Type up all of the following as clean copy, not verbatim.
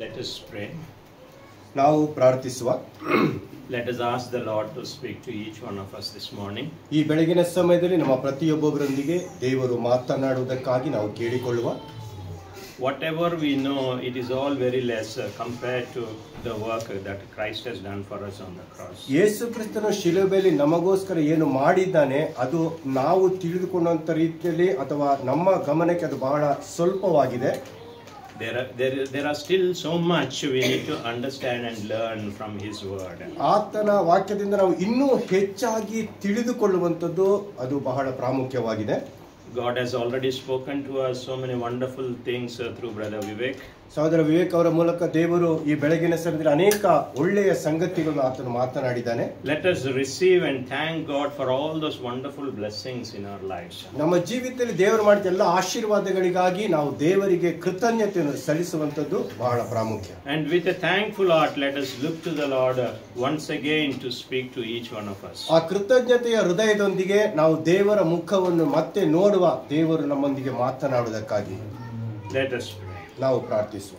Let us pray. ನಾವು ಪ್ರಾರ್ಥಿಸುವ. Let us ask the Lord to speak to each one of us this morning. ಈ ಬೆಳಗಿನ ಸಮಯದಲ್ಲಿ ನಮ್ಮ ಪ್ರತಿಯೊಬ್ಬೊಬ್ಬರೊಂದಿಗೆ ದೇವರು ಮಾತನಾಡುವುದಕ್ಕಾಗಿ ನಾವು ಕೇಳಿಕೊಳ್ಳುವ. Whatever we know, it is all very less compared to the work that Christ has done for us on the cross. ಯೇಸು ಕ್ರಿಸ್ತನು ಶಿಲುಬೆಯಲ್ಲಿ ನಮಗೋಸ್ಕರ ಏನು ಮಾಡಿದ್ದಾನೆ ಅದು ನಾವು ತಿಳಿದುಕೊಂಡಂತ ರೀತಿಯಲ್ಲಿ ಅಥವಾ ನಮ್ಮ ಗಮನಕ್ಕೆ ಅದು ಬಹಳ ಸ್ವಲ್ಪವಾಗಿದೆ. There are still so much we need to understand and learn from His word. ಆತನ ವಾಕ್ಯದಿಂದ ನಾವು ಇನ್ನೂ ಹೆಚ್ಚಾಗಿ ತಿಳಿದುಕೊಳ್ಳುವಂಥದ್ದು ಅದು ಬಹಳ ಪ್ರಾಮುಖ್ಯವಾಗಿದೆ. God has already spoken to us so many wonderful things through Brother Vivek. ಸಹೋದರ ವಿವೇಕ್ ಅವರ ಮೂಲಕ ದೇವರು ಈ ಬೆಳಗಿನ ಸಮಯದಲ್ಲಿ ಅನೇಕ ಒಳ್ಳೆಯ ಸಂಗತಿಗಳನ್ನು ಆತನು ಮಾತನಾಡಿದ್ದಾನೆ. Let us receive and thank God for all those wonderful blessings in our lives. ನಮ್ಮ ಜೀವಿತದಲ್ಲಿ ದೇವರು ಮಾಡಿದ ಎಲ್ಲ ಆಶೀರ್ವಾದಗಳಿಗಾಗಿ ನಾವು ದೇವರಿಗೆ ಕೃತಜ್ಞತೆಯನ್ನು ಸಲ್ಲಿಸುವಂತದ್ದು ಬಹಳ ಪ್ರಾಮುಖ್ಯ. And with a thankful heart, let us look to the Lord once again to speak to each one of us. ಆ ಕೃತಜ್ಞತೆಯ ಹೃದಯದೊಂದಿಗೆ ನಾವು ದೇವರ ಮುಖವನ್ನು ಮತ್ತೆ ನೋಡುವ, ದೇವರು ನಮ್ಮೊಂದಿಗೆ ಮಾತನಾಡುವುದಕ್ಕಾಗಿ. Let us pray. ನಾವು ಪ್ರಾರ್ಥಿಸುವ.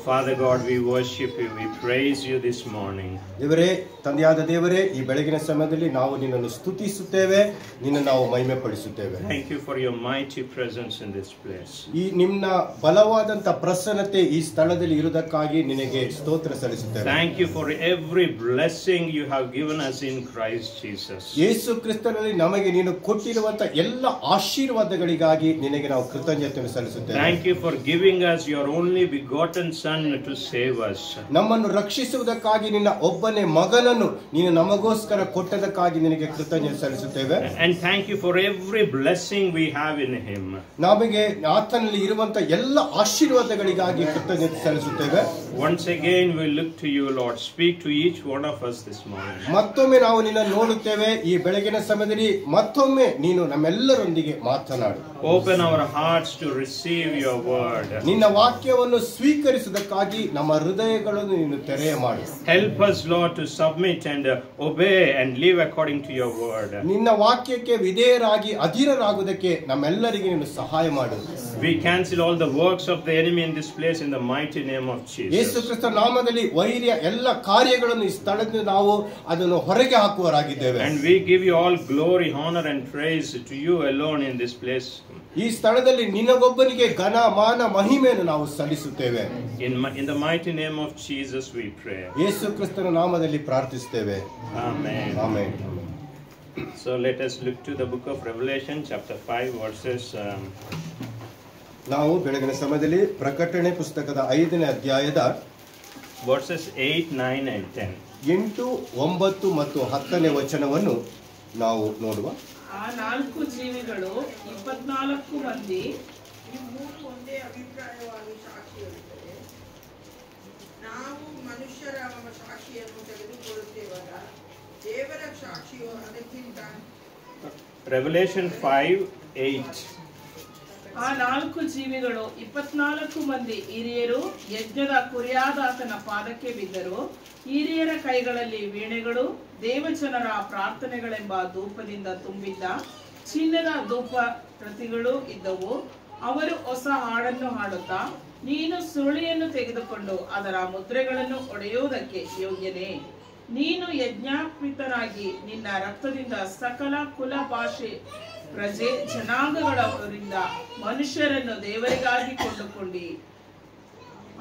Father God, we worship you, we praise you this morning. ದೇವರೇ, ತಂದೆಯಾದ ದೇವರೇ, ಈ ಬೆಳಗಿನ ಸಮಯದಲ್ಲಿ ನಾವು ನಿನ್ನನ್ನು ಸ್ತುತಿಸುತ್ತೇವೆ, ನಿನ್ನನ್ನು ನಾವು ಮಹಿಮೆ ಪಡಿಸುತ್ತೇವೆ. Thank you for your mighty presence in this place. ಈ ನಿಮ್ಮ ಬಲವಾದಂತ ಪ್ರಸನ್ನತೆ ಈ ಸ್ಥಳದಲ್ಲಿ ಇರುವುದಕ್ಕಾಗಿ ನಿನಗೆ ಸ್ತೋತ್ರ ಸಲ್ಲಿಸುತ್ತೇವೆ. Thank you for every blessing you have given us in Christ Jesus. ಯೇಸು ಕ್ರಿಸ್ತನಲ್ಲಿ ನಮಗೆ ನೀನು ಕೊಟ್ಟಿರುವಂತ ಎಲ್ಲ ಆಶೀರ್ವಾದಗಳಿಗಾಗಿ ನಿನಗೆ ನಾವು ಕೃತಜ್ಞತೆಯನ್ನು ಸಲ್ಲಿಸುತ್ತೇವೆ. Thank you for giving us your only begotten Son to save us. ನಮ್ಮನ್ನು ರಕ್ಷಿಸುವುದಕ್ಕಾಗಿ ನಿನ್ನ ಒಬ್ಬನೇ ಮಗನನ್ನು ನೀನು ನಮಗೋಸ್ಕರ ಕೊಟ್ಟದಕ್ಕಾಗಿ ನಿನಗೆ ಕೃತಜ್ಞತೆ ಸಲ್ಲಿಸುತ್ತೇವೆ. And thank you for every blessing we have in him. ನಮಗೆ ಆತನಲ್ಲಿ ಇರುವಂತ ಎಲ್ಲ ಆಶೀರ್ವಾದಗಳಿಗಾಗಿ ಕೃತಜ್ಞತೆ ಸಲ್ಲಿಸುತ್ತೇವೆ. Once again we look to you, Lord. Speak to each one of us this morning. ಮತ್ತೊಮ್ಮೆ ನಾವು ನಿನ್ನನ್ನು ನೋಡುತ್ತೇವೆ. ಈ ಬೆಳಗಿನ ಸಮಯದಲ್ಲಿ ಮತ್ತೊಮ್ಮೆ ನೀನು ನಮ್ಮೆಲ್ಲರೊಂದಿಗೆ ಮಾತನಾಡು. Open our hearts to receive your word. ನಿನ್ನ ವಾಕ್ಯವನ್ನು ಸ್ವೀಕರಿಸುವುದಕ್ಕಾಗಿ ನಮ್ಮ ಹೃದಯಗಳನ್ನು ನೀನು ತೆರೆಯ ಮಾಡು. Help us, Lord, to submit and obey and live according to your word. ನಿನ್ನ ವಾಕ್ಯಕ್ಕೆ ವಿಧೇಯರಾಗಿ ಅಧೀನರಾಗುವುದಕ್ಕೆ ನಮ್ಮೆಲ್ಲರಿಗೆ ನೀನು ಸಹಾಯ ಮಾಡು. We cancel all the works of the enemy in this place in the mighty name of Jesus. Yesu Krista ನಾಮದಲ್ಲಿ ವೈರಿಯ ಎಲ್ಲ ಕಾರ್ಯಗಳನ್ನು ಈ ಸ್ಥಳದಿಂದ ನಾವು ಅದನ್ನು ಹೊರಗೆ ಹಾಕುವರಾಗಿದ್ದೇವೆ. And we give you all glory, honor and praise to you alone in this place. ಈ ಸ್ಥಳದಲ್ಲಿ ನಿನಗೊಬ್ಬನಿಗೆ ಘನ ಮಾನ ಮಹಿಮೆಯನ್ನು ನಾವು ಸಲ್ಲಿಸುತ್ತೇವೆ. In the mighty name of Jesus we pray. ಯೇಸು ಕ್ರಿಸ್ತನ ನಾಮದಲ್ಲಿ ಪ್ರಾರ್ಥಿಸುತ್ತೇವೆ. Amen. Amen. So let us look to the book of Revelation chapter 5 verses ನಾವು ಬೆಳಗಿನ ಸಮಯದಲ್ಲಿ ಪ್ರಕಟಣೆ ಪುಸ್ತಕದ 5ನೇ ಅಧ್ಯಾಯದ verses 8, 9 and 10. 8, 9 ಮತ್ತು 10ನೇ ವಚನವನ್ನು ನಾವು ನೋಡುವ. ಆ 4 ಜೀವಿಗಳು 24 ಮಂದಿ ಒಂದೇ ಅಭಿಪ್ರಾಯವಾಗಿ ಸಾಕ್ಷಿಯಾಗುತ್ತದೆ. ನಾವು ಮನುಷ್ಯರ ಸಾಕ್ಷಿಯನ್ನು ತೆಗೆದುಕೊಳ್ಳುತ್ತೇವಲ್ಲ, ದೇವರ ಸಾಕ್ಷಿಯು ಅದಕ್ಕಿಂತ. Revelation 5:8. ಆ 4 ಜೀವಿಗಳು 24 ಮಂದಿ ಹಿರಿಯರು ಯಜ್ಞದ ಕುರಿಯಾದಾತನ ಪಾದಕ್ಕೆ ಬಿದ್ದರು. ಹಿರಿಯರ ಕೈಗಳಲ್ಲಿ ವೀಣೆಗಳು, ದೇವಜನರ ಪ್ರಾರ್ಥನೆಗಳೆಂಬ ಧೂಪದಿಂದ ತುಂಬಿದ್ದ ಚಿನ್ನದ ಧೂಪ ಪ್ರತಿಗಳು ಇದ್ದವು. ಅವರು ಹೊಸ ಹಾಡನ್ನು ಹಾಡುತ್ತಾ, ನೀನು ಸುರುಳಿಯನ್ನು ತೆಗೆದುಕೊಂಡು ಅದರ ಮುದ್ರೆಗಳನ್ನು ಒಡೆಯುವುದಕ್ಕೆ ಯೋಗ್ಯನೇ. ನೀನು ಯಜ್ಞಾರ್ಪಿತನಾಗಿ ನಿನ್ನ ರಕ್ತದಿಂದ ಸಕಲ ಕುಲ, ಭಾಷೆ, ಪ್ರಜೆ, ಜನಾಂಗಗಳವರಿಂದ ಮನುಷ್ಯರನ್ನು ದೇವರಿಗಾಗಿ ಕೊಂಡುಕೊಂಡಿ.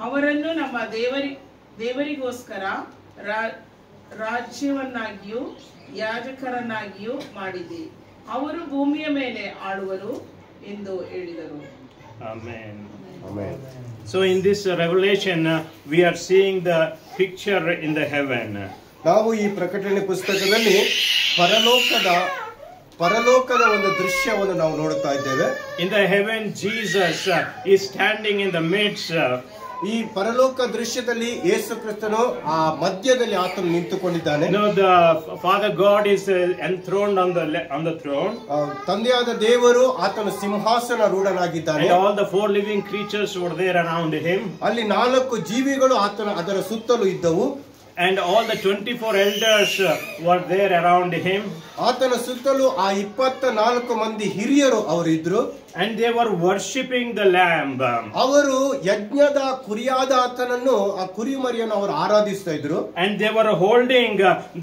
ಅವರನ್ನು ನಮ್ಮ ದೇವರಿಗೋಸ್ಕರ ರಾಜ್ಯವನ್ನಾಗಿಯೂ ಯಾಜಕರನ್ನಾಗಿಯೂ ಮಾಡಿದೆ. ಅವರು ಭೂಮಿಯ ಮೇಲೆ ಆಳುವರು ಎಂದು ಹೇಳಿದರು. Amen. Amen. So in this revelation we are seeing the picture in the heaven. ನಾವು ಈ ಪ್ರಕಟಣೆ ಪುಸ್ತಕದಲ್ಲಿ ಪರಲೋಕದ ಒಂದು ದೃಶ್ಯವನ್ನು ನಾವು ನೋಡುತ್ತಾ ಇದ್ದೇವೆ. In the heaven Jesus is standing in the midst. ಈ ಪರಲೋಕ ದೃಶ್ಯದಲ್ಲಿ ಯೇಸು ಕ್ರಿಸ್ತನು ಆ ಮಧ್ಯದಲ್ಲಿ ಆತನು ನಿಂತುಕೊಂಡಿದ್ದಾನೆ. The Father God is enthroned on the throne. ತಂದೆಯಾದ ದೇವರು ಆತನು ಸಿಂಹಾಸನ ರೂಢನಾಗಿದ್ದಾನೆ. And all the 4 living creatures were there around him. ಅಲ್ಲಿ 4 ಜೀವಿಗಳು ಅದರ ಸುತ್ತಲೂ ಇದ್ದವು. And all the 24 elders were there around him. ಆತನ ಸುತ್ತಲೂ ಆ 24 ಮಂದಿ ಹಿರಿಯರು ಅವರು ಇದ್ರು. And they were worshipping the lamb. ಅವರು ಯಜ್ಞದ ಕುರಿಯಾದ ಆತನನ್ನು, ಆ ಕುರಿಮರಿಯನ್ನು ಅವರು ಆರಾಧಿಸ್ತಾ ಇದ್ರು. And they were holding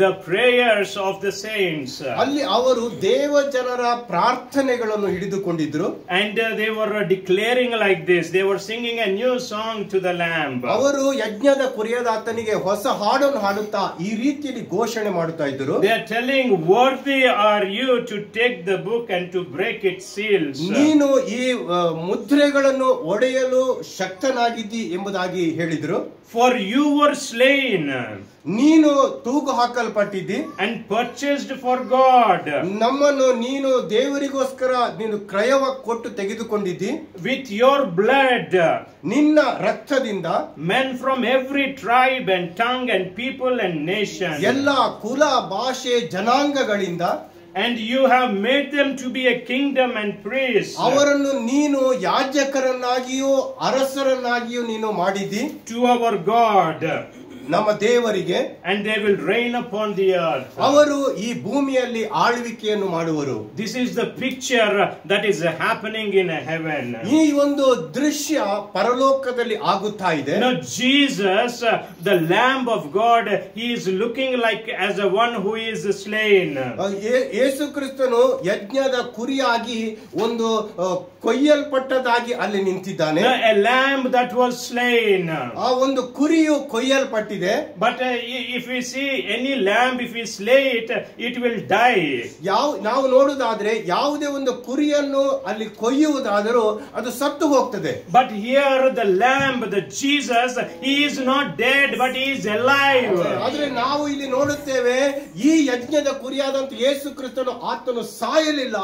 the prayers of the saints. ಅಲ್ಲಿ ಅವರು ದೇವ ಜನರ ಪ್ರಾರ್ಥನೆಗಳನ್ನು ಹಿಡಿದುಕೊಂಡಿದ್ರು. And they were declaring like this. They were singing a new song to the lamb. ಅವರು ಯಜ್ಞದ ಕುರಿಯಾದ ಆತನಿಗೆ ಹೊಸ ಹಾಡನ್ನು ಹಾಡುತ್ತಾ ಈ ರೀತಿಯಲ್ಲಿ ಘೋಷಣೆ ಮಾಡುತ್ತಾ ಇದ್ರು. They are telling, worthy are you to take the book and to break its seals. ನೀನು ಈ ಮುದ್ರೆಗಳನ್ನು ಒಡೆಯಲು ಶಕ್ತನಾಗಿದ್ದಿ ಎಂಬುದಾಗಿ ಹೇಳಿದ್ರು. For you were slain ನೀನು ತೂಗು ಹಾಕಲ್ಪಟ್ಟಿದ್ದಿ and purchased for God. ನಮ್ಮನ್ನು ನೀನು ದೇವರಿಗೋಸ್ಕರ ನೀನು ಕ್ರಯವಾಗಿ ಕೊಟ್ಟು ತೆಗೆದುಕೊಂಡಿದ್ದಿ. With your blood ನಿನ್ನ ರಕ್ತದಿಂದ men from every tribe and tongue and people and nation. ಎಲ್ಲ ಕುಲ ಭಾಷೆ ಜನಾಂಗಗಳಿಂದ. And you have made them to be a kingdom and priests. ಅವರನ್ನು ನೀನು ಯಾಜಕರನ್ನಾಗಿಯೂ ಅರಸರನ್ನಾಗಿಯೂ ನೀನು ಮಾಡಿದ್ದಿ. To our God. ನಮ್ಮ ದೇವರಿಗೆ. And they will reign upon the earth. ಅವರು ಈ ಭೂಮಿಯಲ್ಲಿ ಆಳ್ವಿಕೆಯನ್ನು ಮಾಡುವರು. This is the picture that is happening in heaven. ಈ ಒಂದು ದೃಶ್ಯ ಪರಲೋಕದಲ್ಲಿ ಆಗುತ್ತಾ ಇದೆ. Now Jesus, the Lamb of God, he is looking like as a one who is slain. ಯೇಸು ಕ್ರಿಸ್ತನು ಯಜ್ಞದ ಕುರಿಯಾಗಿ ಒಂದು ಕೊಯ್ಯಲ್ಪಟ್ಟದಾಗಿ ಅಲ್ಲಿ ನಿಂತಿದ್ದಾನೆ. A lamb that was slain. ಆ ಒಂದು ಕುರಿಯು ಕೊಯ್ಯಲ್ಪಟ್ಟಿದೆ. But if we see any lamb, if we slay it, it will die. ನಾವು ನೋಡುವುದಾದ್ರೆ ಯಾವುದೇ ಒಂದು ಕುರಿಯನ್ನು ಅಲ್ಲಿ ಕೊಯ್ಯುವುದಾದರೂ ಅದು ಸತ್ತು ಹೋಗ್ತದೆ. But here the lamb, the Jesus, he is not dead but he is alive. ಆದ್ರೆ ನಾವು ಇಲ್ಲಿ ನೋಡುತ್ತೇವೆ ಈ ಯಜ್ಞದ ಕುರಿಯಾದಂತ ಯೇಸು ಕ್ರಿಸ್ತನು ಆತನು ಸಾಯಲಿಲ್ಲ,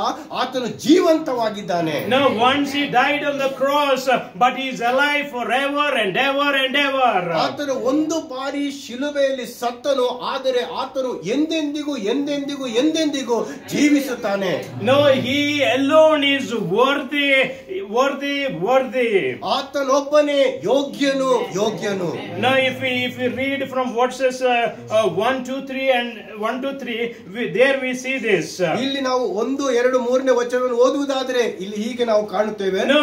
ಆತನು ಜೀವಂತವಾಗಿದ್ದಾನೆ. No, once he died on the cross, but he is alive forever and ever and ever. ಆತನು ಒಂದು ಬಾರಿ ಶಿಲುಬೆಯಲ್ಲಿ ಸತ್ತನು, ಆದರೆ ಆತನು ಎಂದೆಂದಿಗೂ ಎಂದೆಂದಿಗೂ ಎಂದೆಂದಿಗೂ ಜೀವಿಸುತ್ತಾನೆ. No, he alone is worthy, worthy, worthy. ಆತನೊಬ್ಬನೇ ಯೋಗ್ಯನು, ಯೋಗ್ಯನು. Now if we read from verses 1 2 3 and 1 2 3, there we see this. ಇಲ್ಲಿ ನಾವು 1 2 3ನೇ ವಚನವನ್ನು ಓದುವುದಾದರೆ ಇಲ್ಲಿ ಹೀಗೆ ನಾವು ಕಾಣುತ್ತೇವೆ. No,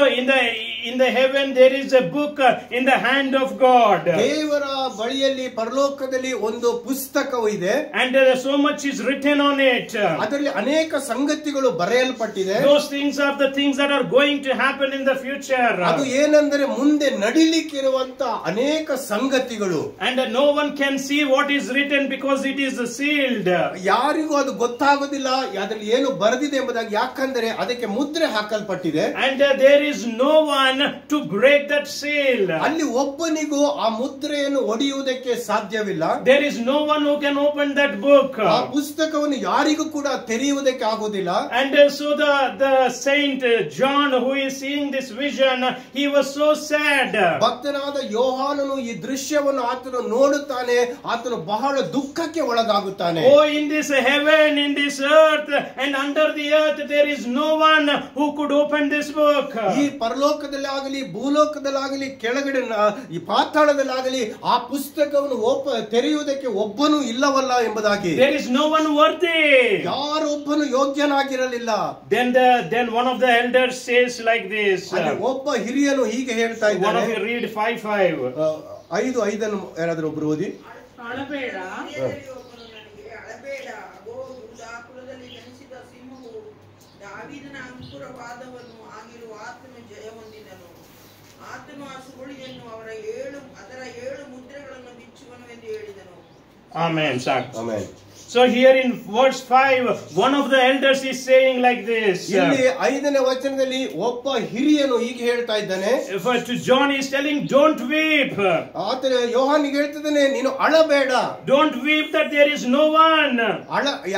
in the heaven there is a book in the hand of God. ದೇವರ ಬಳಿಯಲ್ಲಿ ಪರಲೋಕದಲ್ಲಿ ಒಂದು ಪುಸ್ತಕವು ಇದೆ. And so much is written on it. ಅದರಲ್ಲಿ ಅನೇಕ ಸಂಗತಿಗಳು ಬರೆಯಲ್ಪಟ್ಟಿದೆ. Those things are the things that are going to happen in the future. ಅದು ಏನೆಂದರೆ ಮುಂದೆ ನಡಿಲಿಕ್ಕಿರುವಂತ ಅನೇಕ ಸಂಗತಿಗಳು. And no one can see what is written because it is sealed. ಯಾರಿಗೂ ಅದು ಗೊತ್ತಾಗೋದಿಲ್ಲ ಅದರಲ್ಲಿ ಏನು ಬರೆದಿದೆ ಎಂಬುದಾಗಿ, ಯಾಕಂದರೆ ಅದಕ್ಕೆ ಮುದ್ರೆ ಹಾಕಲ್ಪಟ್ಟಿದೆ. And there is no one to break that seal. ಅಲ್ಲಿ ಒಬ್ಬನಿಗೂ ಆ ಮುದ್ರೆಯನ್ನು ಒಡೆಯುವುದಕ್ಕೆ ಸಾಧ್ಯವಿಲ್ಲ. There is no one who can open that book. ಆ ಪುಸ್ತಕವನ್ನು ಯಾರಿಗೂ ಕೂಡ ತೆರೆಯುವುದಕ್ಕೆ ಆಗುವುದಿಲ್ಲ. And so the saint John, who is seeing this vision, he was so sad. ಭಕ್ತನಾದ ಯೋಹಾನನು ಈ ದೃಶ್ಯವನ್ನು ಆತನು ನೋಡುತ್ತಾನೆ, ಆತನು ಬಹಳ ದುಃಖಕ್ಕೆ ಒಳಗಾಗುತ್ತಾನೆ. Oh, in this heaven, in this earth and under the earth, there is no one who could open this book. ಈ ಪರಲೋಕದಲ್ಲಾಗಲಿ ಭೂಲೋಕದಲ್ಲಾಗಲಿ ಕೆಳಗಡೆ ಈ ಪಾತಾಳದಲ್ಲಾಗಲಿ ಆ ಪುಸ್ತಕವನ್ನು ತೆರೆಯುವುದಕ್ಕೆ ಒಬ್ಬನು ಇಲ್ಲವಲ್ಲ ಎಂಬುದಾಗಿ. There is no one worthy. ಯಾರೊಬ್ಬನು ಯೋಗ್ಯನಾಗಿರಲಿಲ್ಲ. Then one of the elders says like this. ಒಬ್ಬ ಹಿರಿಯನು ಹೀಗೆ ಹೇಳ್ತಾ One ಇದ್ದಾನೆ. of you read 5:5. 5:5 ಯಾರಾದ್ರೂ ಒಬ್ರು ಓದಿ. ಅಳಬೇಡ, ಒಬ್ಬನು ನನಗೆ ಅಳಬೇಡ, ಅಗೋ ಯೂದಾ ಕುಲದಲ್ಲಿ ಜನಿಸಿದ ಸಿಂಹವು ದಾವೀದನ ಅಂಕುರವಾದವನು ಆಗಿರುವ ಆತನು ಜಯ ಹೊಂದಿದನು. ಆತನು ಆ ಸುರುಳಿಯನ್ನು ಅದರ 7 ಮುದ್ರೆಗಳನ್ನು ಬಿಚ್ಚುವನು ಎಂದು ಹೇಳಿದನು. Amen. Amen. So here in verse 5, one of the elders is saying like this. ಇಲ್ಲಿ 5ನೇ ವಚನದಲ್ಲಿ ಒಬ್ಬ ಹಿರಿಯನು ಹೀಗೆ ಹೇಳ್ತಾ ಇದ್ದಾನೆ. To John he is telling, don't weep. ಆತನ ಯೋಹಾನಿಗೆ ಹೇಳ್ತಿದ್ದಾನೆ, ನೀನು ಅಳಬೇಡ. Don't weep that there is no one.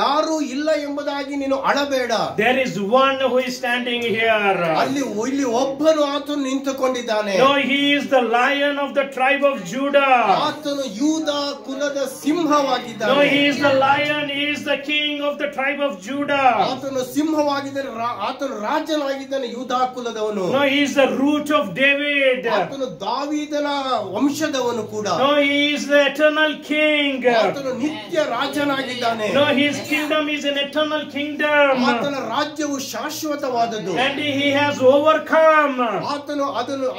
ಯಾರು ಇಲ್ಲ ಎಂಬುದಾಗಿ ನೀನು ಅಳಬೇಡ. There is one who is standing here. ಇಲ್ಲಿ ಒಬ್ಬನು ಆತನು ನಿಂತುಕೊಂಡಿದ್ದಾನೆ. No, he is the lion of the tribe of Judah. ಆತನು ಯೂದ ಕುಲದ ಸಿಂಹವಾಗಿದ್ದಾನೆ. No, he is the lion lion is the king of the tribe of Judah. ಆತನು ಸಿಂಹವಾಗಿದ್ದಾನೆ, ಆತನು ರಾಜನಾಗಿದ್ದಾನೆ ಯೂದಾ ಕುಲದವನು. No, he is the root of David. ಆತನು ದಾವೀದನ ವಂಶದವನು ಕೂಡ. No, he is the eternal king. ಆತನು ನಿತ್ಯ ರಾಜನಾಗಿದ್ದಾನೆ. No, his kingdom is an eternal kingdom. ಆತನ ರಾಜ್ಯವು ಶಾಶ್ವತವಾದದ್ದು. And he has overcome. ಆತನು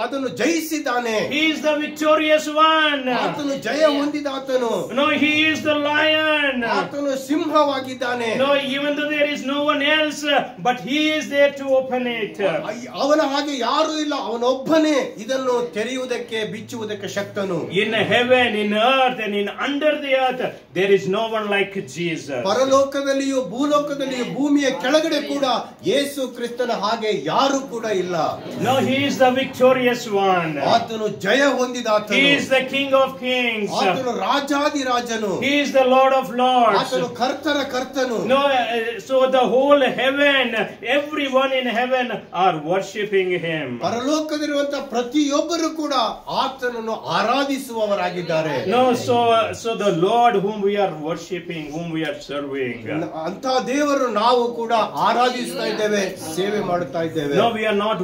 ಅದನ್ನು ಜಯಿಸಿದ್ದಾನೆ. He is the victorious one. ಆತನು ಜಯ ಹೊಂದಿದಾತನು. No, he is the lion. ಆತನು ಸಿಂಹವಾಗಿದ್ದಾನೆ. No, even though there is no one else, but he is there to open it. ಅವನ ಹಾಗೆ ಯಾರು ಇಲ್ಲ, ಅವನೊಬ್ಬನೇ ಇದನ್ನು ತೆರೆಯುವುದಕ್ಕೆ ಬಿಚ್ಚುವುದಕ್ಕೆ ಶಕ್ತನು. In heaven, in earth, and in under the earth, there is no one like Jesus. ಪರಲೋಕದಲ್ಲಿಯೂ ಭೂಲೋಕದಲ್ಲಿಯೂ ಭೂಮಿಯ ಕೆಳಗಡೆ ಕೂಡ ಯೇಸು ಕ್ರಿಸ್ತನ ಹಾಗೆ ಯಾರು ಕೂಡ ಇಲ್ಲ. No, he is the victorious one. ಆತನು ಜಯ ಹೊಂದಿದಾತನು. He is the King of Kings. ಆತನು ರಾಜಾದಿರಾಜನು. He is the Lord of Lords. ಆತನು ಕರ್ತನ ಕರ್ತನು. No, so the whole heaven, everyone in heaven are worshipping him. ಪರಲೋಕದಲ್ಲಿರುವಂತಹ ಪ್ರತಿಯೊಬ್ಬರು ಕೂಡ ಆತನನ್ನು ಆರಾಧಿಸುವವರಾಗಿದ್ದಾರೆ. No, so the Lord whom we are worshipping, whom we are serving. ಅಂತ ದೇವರು ನಾವು ಕೂಡ ಆರಾಧಿಸ್ತಾ ಇದ್ದೇವೆ, ಸೇವೆ ಮಾಡುತ್ತಾ ಇದ್ದೇವೆ. No, we are not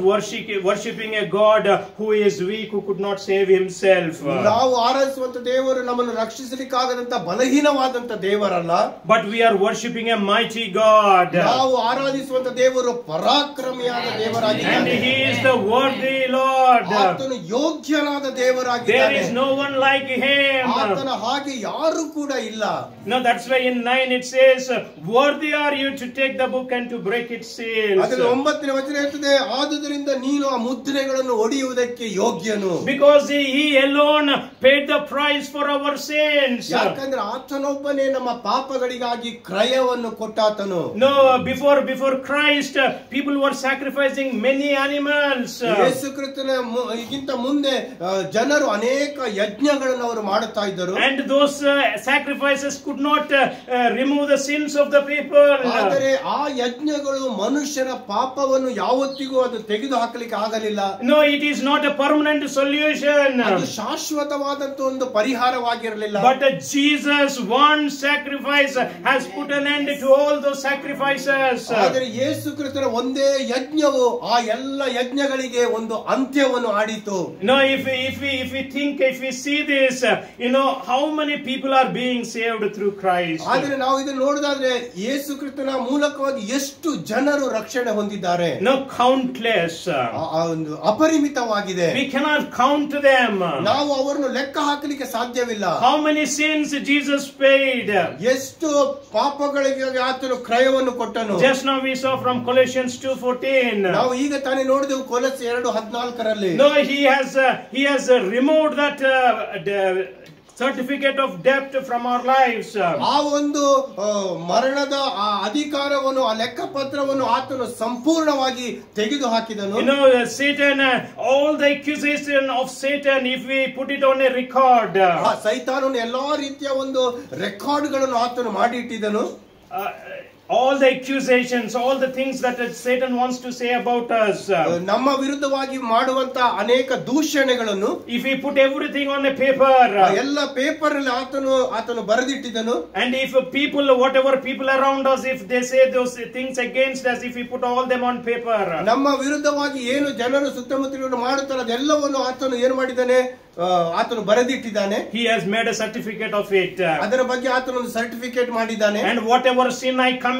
worshipping a God who is weak, who could not save himself. ನಾವು ಆರಾಧಿಸುವಂತ ದೇವರು ನಮ್ಮನ್ನು ರಕ್ಷಿಸಲಿಕ್ಕಾಗದಂತ ಬಲಹೀನವಾದಂತ ದೇವರಲ್ಲ. But we are worshipping a mighty God. ನಾವು ಆರಾಧಿಸುವಂತ ದೇವರು ಪರಾಕ್ರಮಿಯಾದ And ದೇವರಾಗಿದ್ದಾನೆ. he is the worthy Lord. ಆತನು ಯೋಗ್ಯನಾದ There ದೇವರಾಗಿದ್ದಾನೆ. is no one like him. ಆತನ ಹಾಗೆ ಯಾರು ಕೂಡ ಇಲ್ಲ. No, that's why in 9 it says, worthy are you to take the book and to break its seals. ಅದರಲ್ಲಿ 9ನೇ ವಚನ ಇರ್ತದೆ, ಆದುದರಿಂದ ನೀನು ಆ ಮುದ್ರೆಗಳನ್ನು ಒಡೆಯುವುದಕ್ಕೆ ಯೋಗ್ಯನು. Because he alone paid the price for our sins. ಯಾಕಂದ್ರೆ ಆತನೊಬ್ಬನೇ ನಮ್ಮ ಪಾಪಗಳಿಗಾಗಿ ಕ್ರಯವನ್ನು ಕೊಟ್ಟಾತನು. No, before Christ, people were sacrificing many animals. ಯೇಸು ಕ್ರಿಸ್ತನ ಈಗಿಂತ ಮುಂದೆ ಜನರು ಅನೇಕ ಯಜ್ಞಗಳನ್ನು ಅವರು ಮಾಡುತ್ತಾ ಇದ್ದರು. And those sacrifices could not remove the sins of the people. ಆದರೆ ಆ ಯಜ್ಞಗಳು ಮನುಷ್ಯನ ಪಾಪವನ್ನು ಯಾವತ್ತಿಗೂ ಅದು ತೆಗೆದು ಹಾಕಲಿಕ್ಕೆ ಆಗಲಿಲ್ಲ. No, it is not a permanent solution. ಅದು ಶಾಶ್ವತವಾದಂತ ಒಂದು ಪರಿಹಾರವಾಗಿರಲಿಲ್ಲ. But Jesus, one sacrifice, has put an end to all those sacrifices. ಆದರೆ ಯೇಸು ಕ್ರಿಸ್ತನ ಒಂದೇ ಯಜ್ಞವು ಆ ಎಲ್ಲ ಯಜ್ಞಗಳಿಗೆ ಒಂದು ಅಂತ್ಯವನ್ನು ಆಡಿತು. No, if we see this, how many people are being saved through Christ? ಆದರೆ ನಾವು ಇದನ್ನು ನೋಡಿದಾದ್ರೆ ಯೇಸು ಕ್ರಿಸ್ತನ ಮೂಲಕವಾಗಿ ಎಷ್ಟು ಜನರು ರಕ್ಷಣೆ ಹೊಂದಿದ್ದಾರೆ. No, countless. ಒಂದು ಅಪರಿಮಿತವಾಗಿದೆ. We cannot count them. ನಾವು ಅವರನ್ನು ಲೆಕ್ಕ ಹಾಕಲಿಕ್ಕೆ ಸಾಧ್ಯವಿಲ್ಲ. How many sins Jesus paid? ಎಷ್ಟು ಪಾಪಗಳಿಗೆ ಆತನು ಕ್ರಯವನ್ನು ಕೊಟ್ಟನು. Just now we saw from Colossians 2:14. ನಾವು ಈಗ ತಾನೇ ನೋಡಿದೆವು ಕೊಲೊಸ್ಸೆ 2:14. No, he has removed that certificate of debt from our lives. ಆ ಒಂದು ಮರಣದ ಆ ಅಧಿಕಾರವನ್ನು, ಆ ಲೆಕ್ಕಪತ್ರವನ್ನು ಆತನು ಸಂಪೂರ್ಣವಾಗಿ ತೆಗೆದು ಹಾಕಿದನು. Satan, all the accusation of Satan, if we put it on a record, ಸೈತಾನನು ಎಲ್ಲಾ ರೀತಿಯ ಒಂದು ರೆಕಾರ್ಡ್ಗಳನ್ನು ಆತನು ಮಾಡಿ ಇಟ್ಟಿದನು. all the accusations, all the things that Satan wants to say about us. ನಮ್ಮ ವಿರುದ್ಧವಾಗಿ ಮಾಡುವಂತ ಅನೇಕ ದೂಷಣೆಗಳನ್ನು if we put everything on a paper, ಎಲ್ಲ ಪೇಪರ್ ಅಲ್ಲಿ ಆತನು ಬರೆದಿಟ್ಟಿದ್ದನು. and if whatever people around us, if they say those things against us, if we put all them on paper, ನಮ್ಮ ವಿರುದ್ಧವಾಗಿ ಏನು ಜನರು ಸುತ್ತಮುತ್ತಲಿನ ಮಾಡುತ್ತಾರೆ ಅದೆಲ್ಲವನ್ನು ಆತನು ಏನು ಮಾಡಿದ್ದಾನೆ, ಆತನು ಬರೆದಿಟ್ಟಿದ್ದಾನೆ. he has made a certificate of it. ಅದರ ಬಗ್ಗೆ ಆತನು ಒಂದು ಸರ್ಟಿಫಿಕೇಟ್ ಮಾಡಿದ್ದಾನೆ. and whatever sin I commit,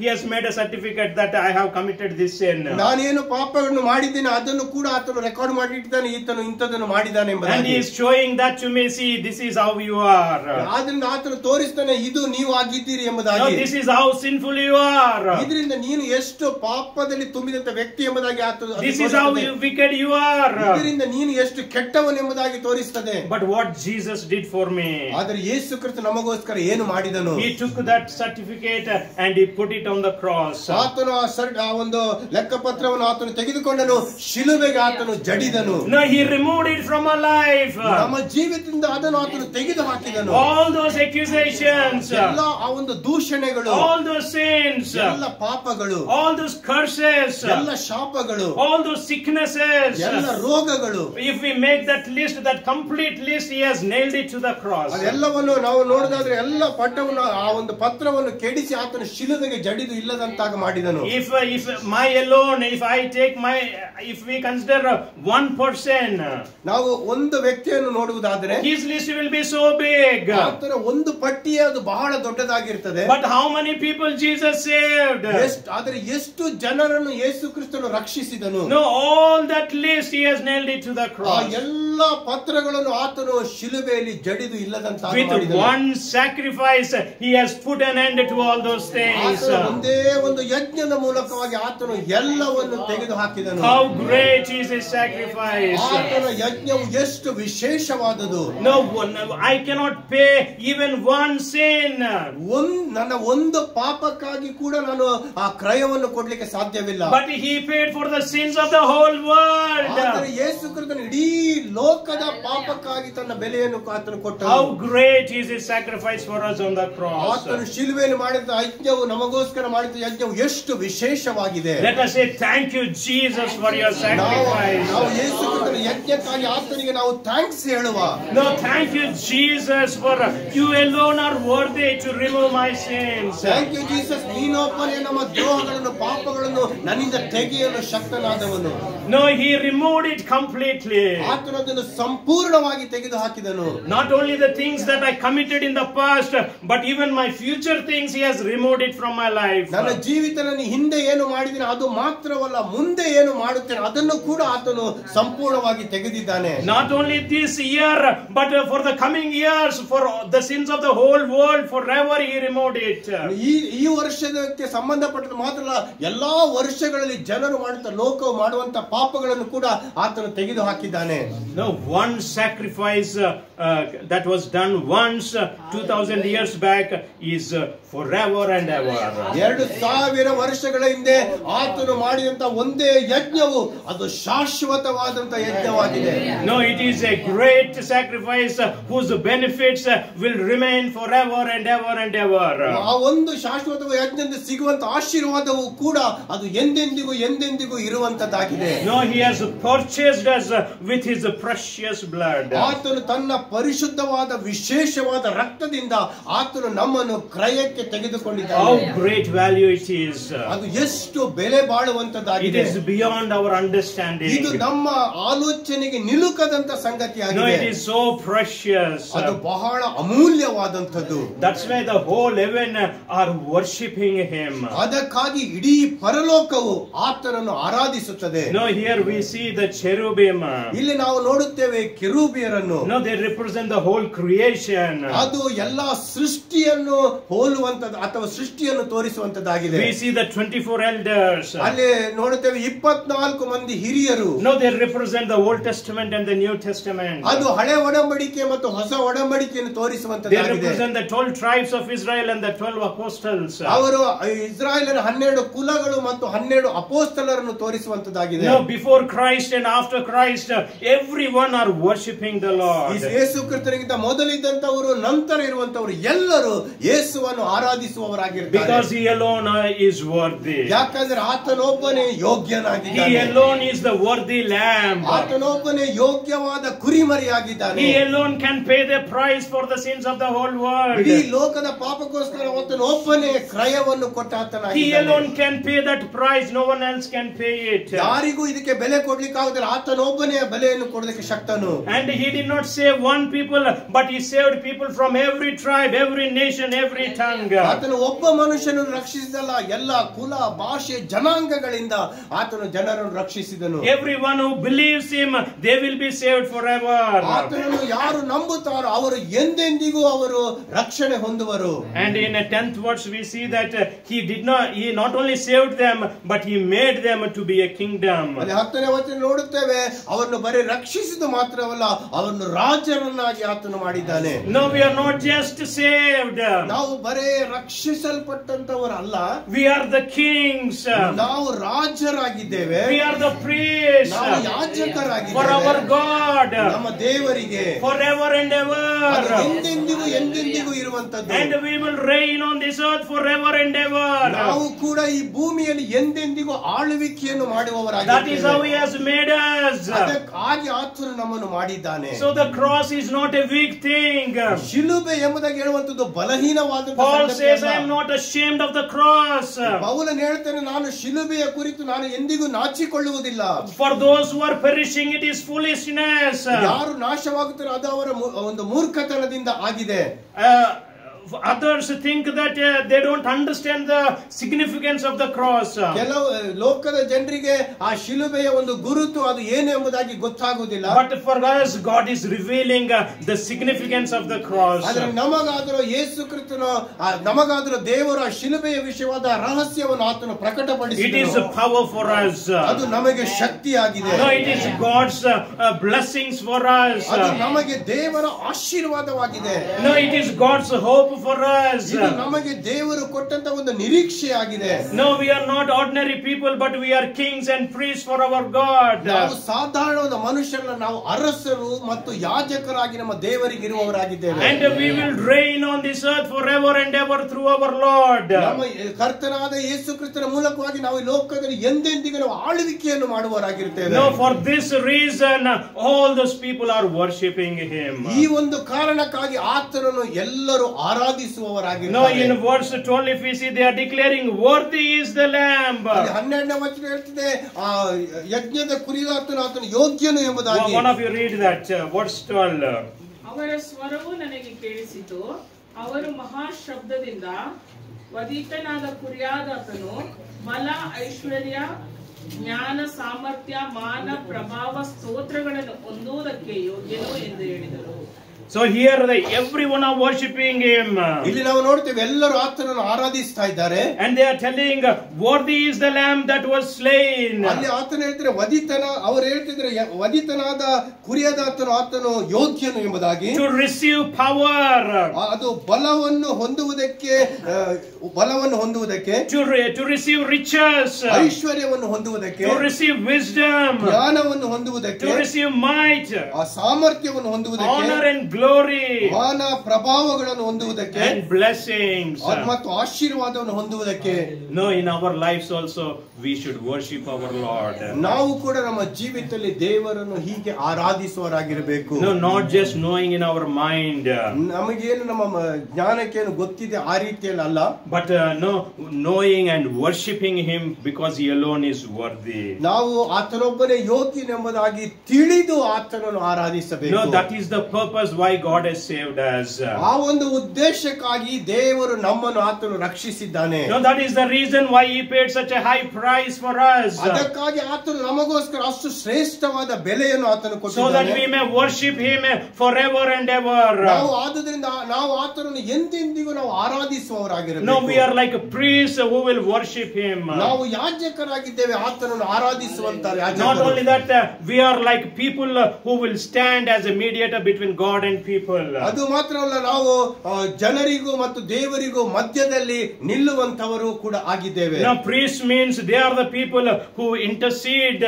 he has made a certificate that I have committed this sin. ನಾನೇನು ಪಾಪಗಳನ್ನು ಮಾಡಿದ್ದೇನೆ ಅದನ್ನು ಕೂಡ ಆತನು ರೆಕಾರ್ಡ್ ಮಾಡಿಟ್ಟಿದ್ದಾನೆ, ಈತನು ಇಂಥದನ್ನು ಮಾಡಿದ್ದಾನೆ ಎಂಬುದಾಗಿ. and he is showing that to me, see, this is how you are. ಆದ್ರಿಂದ ಆತನು ತೋರಿಸ್ತಾನೆ, ಇದು ನೀವು ಆಗಿದ್ದೀರಿ ಎಂಬುದಾಗಿ. no, this is how sinful you are. ಇದರಿಂದ ನೀನು ಎಷ್ಟು ಪಾಪದಲ್ಲಿ ತುಂಬಿದಂತ ವ್ಯಕ್ತಿ ಎಂಬುದಾಗಿ ಆತನು. this is how wicked you are. ಇದರಿಂದ ನೀನು ಎಷ್ಟು ಕೆಟ್ಟವನು ಎಂಬುದಾಗಿ ತೋರಿಸುತ್ತದೆ. but what Jesus did for me, ಆದರೆ ಯೇಸು ಕ್ರಿಸ್ತ ನಮಗೋಸ್ಕರ ಏನು ಮಾಡಿದನು, he took that certificate and he put it on the cross. ಆತನು ಆ ಒಂದು ಲೆಕ್ಕಪತ್ರವನ್ನು ಆತನು ತೆಗೆದುಕೊಂಡನು, ಶಿಲುಬೆಗೆ ಆತನು ಜಡಿದನು. no, he removed it from our life. ನಮ್ಮ ಜೀವಿತದಿಂದ ಅದನ್ನು ಆತನು ತೆಗೆದು ಹಾಕಿದನು. all those accusations, ಎಲ್ಲ ಆ ಒಂದು ದೂಷಣೆಗಳು, all those sins, ಎಲ್ಲ ಪಾಪಗಳು, all those curses, ಎಲ್ಲ ಶಾಪಗಳು, all those sicknesses, ಎಲ್ಲ ರೋಗಗಳು, if we make that list list, that complete list, he has nailed it to the cross. ಅದೆಲ್ಲವನ್ನು ನಾವು ನೋಡಿದಾದ್ರೆ ಎಲ್ಲ ಪಟ್ಟವನ್ನು ಆ ಒಂದು ಪತ್ರವನ್ನು ಕೆಡಿಸಿ ಆತನ ಶಿಲುಬೆಗೆ ಜಡಿದು ಇಲ್ಲದಂತಾಗ ಮಾಡಿದನು. If my alone, if we consider one person, ನಾವು ಒಂದು ವ್ಯಕ್ತಿಯನ್ನು ನೋಡುವುದಾದರೆ his list will be so big. ಆತನ ಒಂದು ಪಟ್ಟಿಯೇ ಅದು ಬಹಳ ದೊಡ್ಡದಾಗಿರ್ತದೆ. But how many people Jesus saved? ಆದರೆ ಎಷ್ಟು ಜನರನ್ನು ಯೇಸು ಕ್ರಿಸ್ತನು ರಕ್ಷಿಸಿದನು. No, all that list he has nailed it to the ಆ cross. ಎಲ್ಲ ಪತ್ರಗಳನ್ನು ಆತನು ಶಿಲುಬೆಯಲ್ಲಿ ಜಡಿದು ಇಲ್ಲದಂತಾಗ With ಮಾಡಿದನು. one sacrifice, he has put an end to all those things. ಆತನ ಒಂದೇ ಒಂದು ಯಜ್ಞದ ಮೂಲಕವಾಗಿ ಆತನು ಎಲ್ಲವನ್ನು ತೆಗೆದು ಹಾಕಿದನು. How great is his sacrifice! ಆತನ ಯಜ್ಞವು ಎಷ್ಟು ವಿಶೇಷವಾದದು. No one, I cannot pay even one sin. ನನ್ನ ಒಂದು ಪಾಪಕ್ಕಾಗಿ ಕೂಡ ನಾನು ಆ ಕ್ರಯವನ್ನು ಕೊಡ್ಲಿಕ್ಕೆ ಸಾಧ್ಯವಿಲ್ಲ. But he paid for the sins of the whole world. ಆದರೆ ಯೇಸು ಕ್ರಿಸ್ತನು ಇಡೀ ಲೋಕದ ಪಾಪಕ್ಕಾಗಿ ತನ್ನ ಬೆಲೆಯನ್ನು ಆತನು ಕೊಟ್ಟನು. How great is his sacrifice for us on the cross! ಆತನು ಶಿಲುಬೆಯಲ್ಲಿ ಮಾಡಿದ ಯಜ್ಞವು, ನಮಗೋಸ್ಕರ ಮಾಡಿದ ಯಜ್ಞವು ಎಷ್ಟು ವಿಶೇಷವಾಗಿದೆ. Let us say thank you Jesus for your sacrifice. ನಾವು ಯೇಸು ಕ್ರಿಸ್ತನ ಯಜ್ಞಕ್ಕಾಗಿ ಆತನಿಗೆ ನಾವು ಥ್ಯಾಂಕ್ಸ್ ಹೇಳುವ. No, thank you Jesus for you alone are worthy to remove my sins. Thank you Jesus, ನೀನೊಬ್ಬನೇ ನಮ್ಮ ದ್ರೋಹಗಳನ್ನು ಪಾಪಗಳನ್ನು ನನ್ನಿಂದ ತೆಗೆಯಲು ಶಕ್ತನಾದವನು. No, he removed it completely. ಆತನು ಅದನ್ನು ಸಂಪೂರ್ಣವಾಗಿ ತೆಗೆದು ಹಾಕಿದನು. Not only the things that I committed in the past, but even my future things he has removed it from my life. ನನ್ನ ಜೀವಿತದಲ್ಲಿ ಹಿಂದೆ ಏನು ಮಾಡಿದ್ದೀನಿ ಅದು ಮಾತ್ರವಲ್ಲ, ಮುಂದೆ ಏನು ಮಾಡುತ್ತೇನೆ ಅದನ್ನು ಕೂಡ ಆತನು ಸಂಪೂರ್ಣವಾಗಿ ತೆಗೆದಿದ್ದಾನೆ. Not only this year, but for the coming years, for the sins of the whole world, forever he removed it. ಈ ವರ್ಷಕ್ಕೆ ಸಂಬಂಧಪಟ್ಟದ್ದು ಮಾತ್ರ ಅಲ್ಲ, ಎಲ್ಲಾ ವರ್ಷಗಳಲ್ಲಿ ಜನರು ಮಾಡುತ್ತ ಲೋಕವು ಮಾಡುವಂತ ಪಾಪಗಳನ್ನು ಕೂಡ ಆತನು ತೆಗೆದು ಹಾಕಿದ್ದಾನೆ. No, one sacrifice that was done once 2000 years back is forever and ever. 2000 ವರ್ಷಗಳ ಹಿಂದೆ ಆತನು ಮಾಡಿದಂತ ಒಂದೇ ಯಜ್ಞವು ಅದು ಶಾಶ್ವತವಾದಂತ ಯಜ್ಞವಾಗಿದೆ. No, it is a great sacrifice whose benefits will remain forever and ever and ever. ಆ ಒಂದು ಶಾಶ್ವತ ಯಜ್ಞದಿಂದ ಸಿಗುವಂತ ಆಶೀರ್ವಾದವು ಕೂಡ ಅದು ಎಂದೆಂದಿಗೂ ಎಂದೆಂದಿಗೂ ಇರುವಂತದ್ದಾಗಿದೆ. No, he has purchased us with his precious blood. ಆತನು ತನ್ನ ಪರಿಶುದ್ಧವಾದ ವಿಶೇಷವಾದ ರಕ್ತದಿಂದ ಆತನು ನಮ್ಮನ್ನು ಕ್ರಯಕ್ಕೆ ತೆಗೆದುಕೊಂಡಿದ್ದಾನೆ. How great value it is. ಅದು ಎಷ್ಟು ಬೆಲೆ It ಬಾಳುವಂತದ್ದಾಗಿದೆ. is beyond our understanding. ಇದು ನಮ್ಮ ಆಲೋಚನೆಗೆ ನಿಲುಕದಂತ ಸಂಗತಿಯಾಗಿದೆ. No, it is so precious. ಅದು ಬಹಳ ಅಮೂಲ್ಯವಾದಂತದ್ದು. That's why the whole heaven are worshipping him. ಅದಕ್ಕಾಗಿ ಇಡೀ ಪರಲೋಕವು ಆತನನ್ನು ಆರಾಧಿಸುತ್ತದೆ. No, here we see the cherubim. ಇಲ್ಲಿ ನಾವು ನೋಡುತ್ತೇವೆ ಕೆರೂಬಿಯರನ್ನು. No, they represent the whole creation. ಅದು ಎಲ್ಲಾ ಸೃಷ್ಟಿಯನ್ನು ಹೋಲುವಂತದ್ದು ಅಥವಾ ಸೃಷ್ಟಿಯನ್ನು ತೋರಿಸುವಂತದ್ದಾಗಿದೆ. We see the 24 elders. ಅಲ್ಲಿ ನೋಡುತ್ತೇವೆ 24 ಮಂದಿ ಹಿರಿಯರು. No, they represent the Old Testament and the New Testament. ಅದು ಹಳೆ ಒಡಂಬಡಿಕೆ ಮತ್ತು ಹೊಸ ಒಡಂಬಡಿಕೆಯನ್ನು They ತೋರಿಸುವಂತದ್ದಾಗಿದೆ. represent the 12 tribes of Israel and the 12 apostles. ಅವರು ಇಸ್ರಾಯೇಲರ 12 ಕುಲಗಳು ಮತ್ತು 12 ಅಪೋಸ್ತಲರನ್ನು ತೋರಿಸುವಂತದ್ದಾಗಿದೆ. No, before Christ and after Christ, everyone are worshipping the Lord. ಯೇಸು ಕ್ರಿಸ್ತನಿಗಿಂತ ಮೊದಲಿದ್ದಂತವರು ನಂತರ ಇರುವಂತವರು ಎಲ್ಲರೂ ಯೇಸುವನ್ನು ಆರಾಧಿಸುವವರಾಗಿರ್ತಾರೆ. Because he alone is worthy. ಯಾಕಂದ್ರೆ ಆತನೊಬ್ಬನೇ ಯೋಗ್ಯನಾಗಿದ್ದಾನೆ. He alone is the worthy lamb. ಆತನೊಬ್ಬನೇ ಯೋಗ್ಯವಾದ ಕುರಿಮರಿಯಾಗಿದ್ದಾನೆ. He alone can pay the price for the sins of the whole world. ಇಡೀ ಲೋಕದ ಪಾಪಕ್ಕೋಸ್ಕರ ಆತನೊಬ್ಬನೇ ಕ್ರಯವನ್ನು ಕೊಟ್ಟ He ಆತನಾಗಿದ್ದಾನೆ. alone can pay that price. No one else can pay it. ಯಾರಿಗೂ ಇದಕ್ಕೆ ಬೆಲೆ ಕೊಡ್ಲಿಕ್ಕೆ ಆಗುದಿಲ್ಲ. ಆತನೊಬ್ಬನೇ ಬೆಲೆಯನ್ನು ಕೊಡಲಿಕ್ಕೆ ಶಕ್ತನು. And he did not save one people, but he saved people from every tribe, every nation, every tongue. ಆತನು ಒಬ್ಬ ಮನುಷ್ಯನನ್ನು ರಕ್ಷಿಸಿದಲ್ಲ, ಎಲ್ಲ ಕುಲ ಭಾಷೆ ಜನಾಂಗಗಳಿಂದ ಆತನು ಜನರನ್ನು ರಕ್ಷಿಸಿದನು. Everyone who believes him, they will be saved forever. ಆತನನ್ನು ಯಾರು ನಂಬುತ್ತಾರೋ ಅವರು ಎಂದೆಂದಿಗೂ ಅವರು ರಕ್ಷಣೆ ಹೊಂದುವರು. And in a 10th verse we see that he not only saved them, but he made them to be a kingdom. ಅಲ್ಲಿ 10ನೇ ವಚನ ನೋಡುತ್ತೇವೆ, ಅವರನ್ನು ಬರೀ ರಕ್ಷಿಸಿದ್ದು ಮಾತ್ರವಲ್ಲ, ಅವರನ್ನು ರಾಜರನ್ನಾಗಿ ಆತನು ಮಾಡಿದ್ದಾನೆ. No, we are not just saved. ನಾವು ಬರೇ ರಕ್ಷಿಸಲ್ಪಟ್ಟಂತವರಲ್ಲ, We are the kings. ನಾವು ರಾಜರಾಗಿದ್ದೇವೆ. We are the priests. ನಾವು For ಯಾಜಕರಾಗಿದ್ದೇವೆ our God. ನಮ್ಮ ದೇವರಿಗೆ. Forever and ಅದು ever. ಎಂದೆಂದಿಗೂ ಇರುವಂತದ್ದು. And we will reign on this earth forever and ever. ನಾವು ಕೂಡ ಈ ಭೂಮಿಯಲ್ಲಿ ಎಂದೆಂದಿಗೂ ಆಳ್ವಿಕೆಯನ್ನು That is ಮಾಡುವವರಾಗಿದ್ದೇವೆ. how he has made us. ಅದಕ್ಕಾಗಿ ಆತ ಆತನು ನಮ್ಮನ್ನು ಮಾಡಿದ್ದಾನೆ. So the cross is not a weak thing. ಶಿಲುಬೆ ಎಂಬುದಾಗಿ ಹೇಳುವಂತದ್ದು ಬಲಹೀನವಾದ. Paul says, I am not ashamed of the cross. ಪೌಲನು ಹೇಳ್ತಾನೆ, ನಾನು ಶಿಲುಬೆಯ ಕುರಿತು ನಾನು ಎಂದಿಗೂ ನಾಚಿಕೊಳ್ಳುವುದಿಲ್ಲ. For those who are perishing, it is foolishness. ಯಾರು ನಾಶವಾಗುತ್ತಾರೆ ಅದು ಅವರ ಒಂದು ಮೂರ್ಖತನದಿಂದ ಆಗಿದೆ. Others think that they don't understand the significance of the cross. ಕೆಲವು ಲೋಕದ ಜನರಿಗೆ ಆ ಶಿಲುಬೆಯ ಒಂದು ಗುರುತು ಅದು ಏನು ಎಂಬುದಾಗಿ ಗೊತ್ತಾಗುವುದಿಲ್ಲ. But for us, God is revealing the significance of the cross. ಆದರೆ ನಮಗಾದರೂ ಯೇಸು ಕ್ರಿಸ್ತನು ನಮಗಾದರೂ ದೇವರ ಶಿಲುಬೆಯ ವಿಷಯವಾದ ರಹಸ್ಯವನ್ನು ಆತನು ಪ್ರಕಟಪಡಿಸಿದನು. It is a power for us. ಅದು ನಮಗೆ ಶಕ್ತಿಯಾಗಿದೆ. No, it is God's blessings for us. ಅದು ನಮಗೆ ದೇವರ ಆಶೀರ್ವಾದವಾಗಿದೆ. No, it is God's hope for us. ಇದು ನಮಗೆ ದೇವರು ಕೊಟ್ಟಂತ ಒಂದು ನಿರೀಕ್ಷೆಯಾಗಿದೆ. No, we are not ordinary people, but we are kings and priests for our God. ನಾವು ಸಾಧಾರಣವಾದ ಮನುಷ್ಯರಲ್ಲ, ನಾವು ಅರಸರು ಮತ್ತು ಯಾಜಕರಾಗಿ ನಮ್ಮ ದೇವರಿಗೆ ಇರುವವರಾಗಿದ್ದೇವೆ. And we will reign on this earth forever and ever through our Lord. ನಮ್ಮ ಕರ್ತನಾದ ಯೇಸು ಕ್ರಿಸ್ತನ ಮೂಲಕವಾಗಿ ನಾವು ಈ ಲೋಕದಲ್ಲಿ ಎಂದೆಂದಿಗೂ ನಾವು ಆಳ್ವಿಕೆಯನ್ನು ಮಾಡುವವರಾಗಿರ್ತೇವೆ. No, for this reason all those people are worshipping him. ಈ ಒಂದು ಕಾರಣಕ್ಕಾಗಿ ಆತನನ್ನು ಎಲ್ಲರೂ ಆರಾಧಿಸುವವರಾಗಿದ್ದಾರೆ. No, in verse 12 if we see, they are declaring worthy is the lamb. 12ನೇ ವಚನ ಹೇಳ್ತಿದೆ, ಆ ಯಜ್ಞದ ಕುರಿಯಾತನು ಆತನು ಯೋಗ್ಯನು ಎಂಬುದಾಗಿ. One of you read that, verse 12. ಅವರ ಸ್ವರವು ನನಗೆ ಕೇಳಿಸಿತು, ಅವರು ಮಹಾಶಬ್ದದಿಂದ ವಧಿತನಾದ ಕುರಿಯಾದಾತನು ಬಲ, ಐಶ್ವರ್ಯ, ಜ್ಞಾನ, ಸಾಮರ್ಥ್ಯ, ಮಾನ, ಪ್ರಭಾವ, ಸ್ತೋತ್ರಗಳನ್ನು ಹೊಂದುವುದಕ್ಕೆ ಯೋಗ್ಯನು ಎಂದು ಹೇಳಿದರು. So here everyone are worshipping him. ಇಲ್ಲಿ ನಾವು ನೋಡ್ತೇವೆ ಎಲ್ಲರೂ ಆತನನ್ನು ಆರಾಧಿಸ್ತಾ ಇದ್ದಾರೆ. And they are telling, worthy is the lamb that was slain. ಅಲ್ಲಿ ಆತನು ಹೇಳ್ತಾರೆ ಅವರು ಹೇಳ್ತಿದ್ರೆ ವಧಿತನಾದ ಕುರಿಯಾದಾತನು ಆತನು ಯೋಗ್ಯನು ಎಂಬುದಾಗಿ. To receive power. ಅದು ಬಲವನ್ನು ಹೊಂದುವುದಕ್ಕೆ to receive riches. ಐಶ್ವರ್ಯವನ್ನು ಹೊಂದುವುದಕ್ಕೆ. To receive wisdom. ಜ್ಞಾನವನ್ನು ಹೊಂದುವುದಕ್ಕೆ. To receive might. ಆ ಸಾಮರ್ಥ್ಯವನ್ನು ಹೊಂದುವುದಕ್ಕೆ. Honor and glory. ಮಾನ ಪ್ರಭಾವಗಳನ್ನು ಹೊಂದುವುದಕ್ಕೆ. And blessings. ಮತ್ತು ಆಶೀರ್ವಾದವನ್ನು ಹೊಂದುವುದಕ್ಕೆ. No, in our lives also we should worship our Lord. ನಾವು ಕೂಡ ನಮ್ಮ ಜೀವಿತದಲ್ಲಿ ದೇವರನ್ನು ಹೀಗೆ ಆರಾಧಿಸುವವರಾಗಿರಬೇಕು. No, not just knowing in our mind. ನಮಗೇನು ನಮ್ಮ ಜ್ಞಾನಕ್ಕೇನು ಗೊತ್ತಿದೆ ಆ ರೀತಿಯಲ್ಲಿ ಅಲ್ಲ. But no, knowing and worshiping him because he alone is worthy. ನಾವು ಆತನೊಬ್ಬನೇ ಯೋಗ್ಯನೆಂಬುದಾಗಿ ತಿಳಿದು ಆತನನ್ನು ಆರಾಧಿಸಬೇಕು. No, that is the purpose why God has saved us. ಆ ಒಂದು ಉದ್ದೇಶಕ್ಕಾಗಿ ದೇವರು ನಮ್ಮನ್ನು ಆತನು ರಕ್ಷಿಸಿದ್ದಾನೆ. No, that is the reason why he paid such a high price for us. ಅದಕ್ಕಾಗಿ ಆತನು ನಮಗೋಸ್ಕರ ಅಷ್ಟು ಶ್ರೇಷ್ಠವಾದ ಬೆಲೆಯನ್ನು ಆತನು ಕೊಟ್ಟಿದ್ದಾನೆ. So that we may worship him forever and ever. ನಾವು ಆದುದರಿಂದ ನಾವು ಆತನನ್ನು ಎಂದೆಂದಿಗೂ ನಾವು ಆರಾಧಿಸುವವರಾಗಿರಬೇಕು. No, we are like a priest who will worship him. ನಾವು ಯಾಜಕರಾಗಿದ್ದೇವೆ ಆತನನ್ನು ಆರಾಧಿಸುವಂತಾರೆ. Not only that, we are like people who will stand as a mediator between God and people. ಅದು ಮಾತ್ರ ಅಲ್ಲ, ನಾವು ಜನರಿಗೂ ಮತ್ತು ದೇವರಿಗೂ ಮಧ್ಯದಲ್ಲಿ ನಿಲ್ಲುವಂತವರು ಕೂಡ ಆಗಿದ್ದೇವೆ. Now priest means they are the people who intercede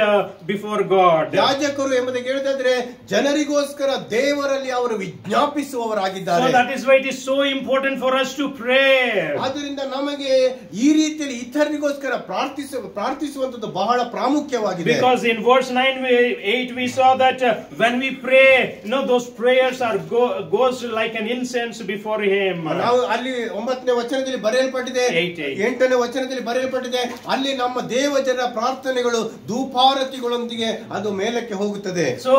before God. ಯಾಜಕರು ಎಂಬುದಾಗಿ ಹೇಳಿದ್ರೆ ಜನರಿಗೋಸ್ಕರ ದೇವರಲ್ಲಿ ಅವರು ವಿಜ್ಞಾಪಿಸುವವರಾಗಿದ್ದಾರೆ. So that is why it is so important for us to pray. ಆದ್ದರಿಂದ ನಮಗೆ ಈ ರೀತಿಯಲ್ಲಿ ಇತರರಿಗೋಸ್ಕರ ಪ್ರಾರ್ಥಿಸುವಂತದ್ದು ಬಹಳ ಪ್ರಾಮುಖ್ಯವಾಗಿದೆ. Because in verse 9-8 we saw that when we pray, those prayers are goes like an incense before him. ನಾವು ಅಲ್ಲಿ 9ನೇ ವಚನದಲ್ಲಿ ಬರೆಯಲ್ಪಟ್ಟಿದೆ, 8ನೇ ವಚನದಲ್ಲಿ ಬರೆಯಲ್ಪಟ್ಟಿದೆ, ಅಲ್ಲಿ ನಮ್ಮ ದೇವಜನರ ಪ್ರಾರ್ಥನೆಗಳು ಧೂಪಾರತಿಗಳೊಂದಿಗೆ ಅದು ಮೇಲಕ್ಕೆ ಹೋಗುತ್ತದೆ. So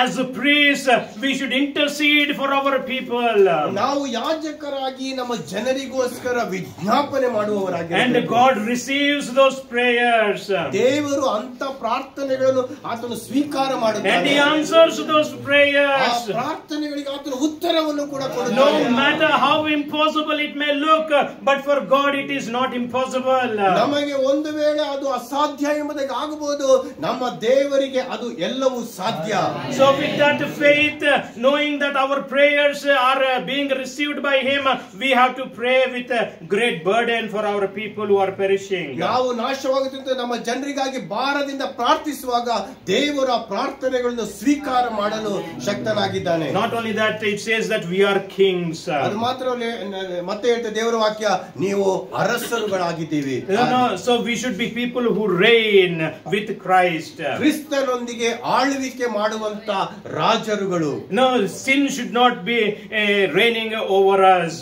as a priest we should intercede for our people. ನಾವು ಯಾಜಕರಾಗಿ ನಮ್ಮ ಜನರಿಗೋಸ್ಕರ ವಿಜ್ಞಾಪನೆ ಮಾಡುವವರಾಗಿದ್ದೇವೆ. And God receives those prayers. ದೇವರು ಅಂತ ಪ್ರಾರ್ಥನೆಗಳನ್ನು ಆತನು ಸ್ವೀಕಾರ ಮಾಡುತ್ತಾನೆ. And he answers those prayers. ಪ್ರಾರ್ಥನೆಗಳಿಗೆ ಆತನು ಉತ್ತರವನ್ನು ಕೂಡ ಕೊಡುತ್ತಾನೆ. No matter how impossible it may look, but for God it is not impossible. ನಮಗೆ ಒಂದು ವೇಳೆ ಅದು ಅಸಾಧ್ಯ ಎಂಬುದಾಗಿ ಆಗಬಹುದು, ನಮ್ಮ ದೇವರಿಗೆ ಅದು ಎಲ್ಲವೂ ಸಾಧ್ಯ. So with that faith, knowing that our prayers are being received by him, we have to pray with a great burden for our people who are perishing. ನಾವು ನಾಶವಾಗುತ್ತಿದ್ದ ನಮ್ಮ ಜನರಿಗಾಗಿ ಭಾರದಿಂದ ಪ್ರಾರ್ಥಿಸುವಾಗ ದೇವರ ಪ್ರಾರ್ಥನೆಗಳನ್ನು ಸ್ವೀಕಾರ ಮಾಡಲು ಶಕ್ತನಾಗಿದ್ದಾನೆ. Not not only that, it says that we are kings. ಅದು ಮಾತ್ರವಲ್ಲ, ಮತ್ತೆ ಹೇಳ್ತಾ ದೇವರ ವಾಕ್ಯ, ನೀವು ಅರಸರುಗಳಾಗಿದ್ದೀವಿ. So we should be people who reign with Christ. ಕ್ರಿಸ್ತನೊಂದಿಗೆ ಆಳ್ವಿಕೆ ಮಾಡುವಂತ ರಾಜರುಗಳು. No, sin should not be reigning over us.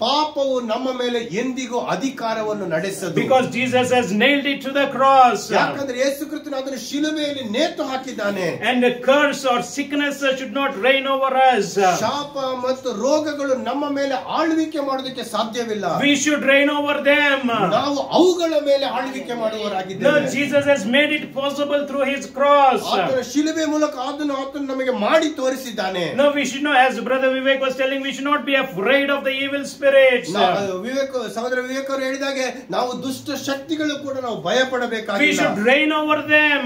ಪಾಪವು ನಮ್ಮ ಮೇಲೆ ಎಂದಿಗೂ ಅಧಿಕಾರವನ್ನು ನಡೆಸದು. Because Jesus has nailed it to the cross. ಯಾಕಂದ್ರೆ ಯೇಸು ಕ್ರಿಸ್ತನು ಅದನ್ನು ಶಿಲುಬೆಯಲ್ಲಿ ನೇತು ಹಾಕಿದ್ದಾನೆ. And the curse or sickness should not reign over us. ಶಾಪ ಮತ್ತು ರೋಗಗಳು ನಮ್ಮ ಮೇಲೆ ಆಳ್ವಿಕೆ ಮಾಡೋದಕ್ಕೆ ಸಾಧ್ಯವಿಲ್ಲ. We should reign over them. ನಾವು ಅವುಗಳ ಮೇಲೆ ಆಳ್ವಿಕೆ ಮಾಡುವವರಾಗಿದ್ದೇವೆ. No, Jesus has made it possible through his cross. ಆತನ ಶಿಲುಬೆ ಮೂಲಕ ಆತನು ನಮಗೆ ಮಾಡಿ ತೋರಿಸಿದ್ದಾನೆ. No, we should not, as Brother Vivek was telling, we should not be afraid of the evil spirits. ಸಹೋದರ ವಿವೇಕ್ ಅವರು ಹೇಳಿದಾಗೆ ನಾವು ದುಷ್ಟ ಶಕ್ತಿಗಳು ಕೂಡ ನಾವು ಭಯ ಪಡಬೇಕಾಗಿಲ್ಲ. We should reign over them.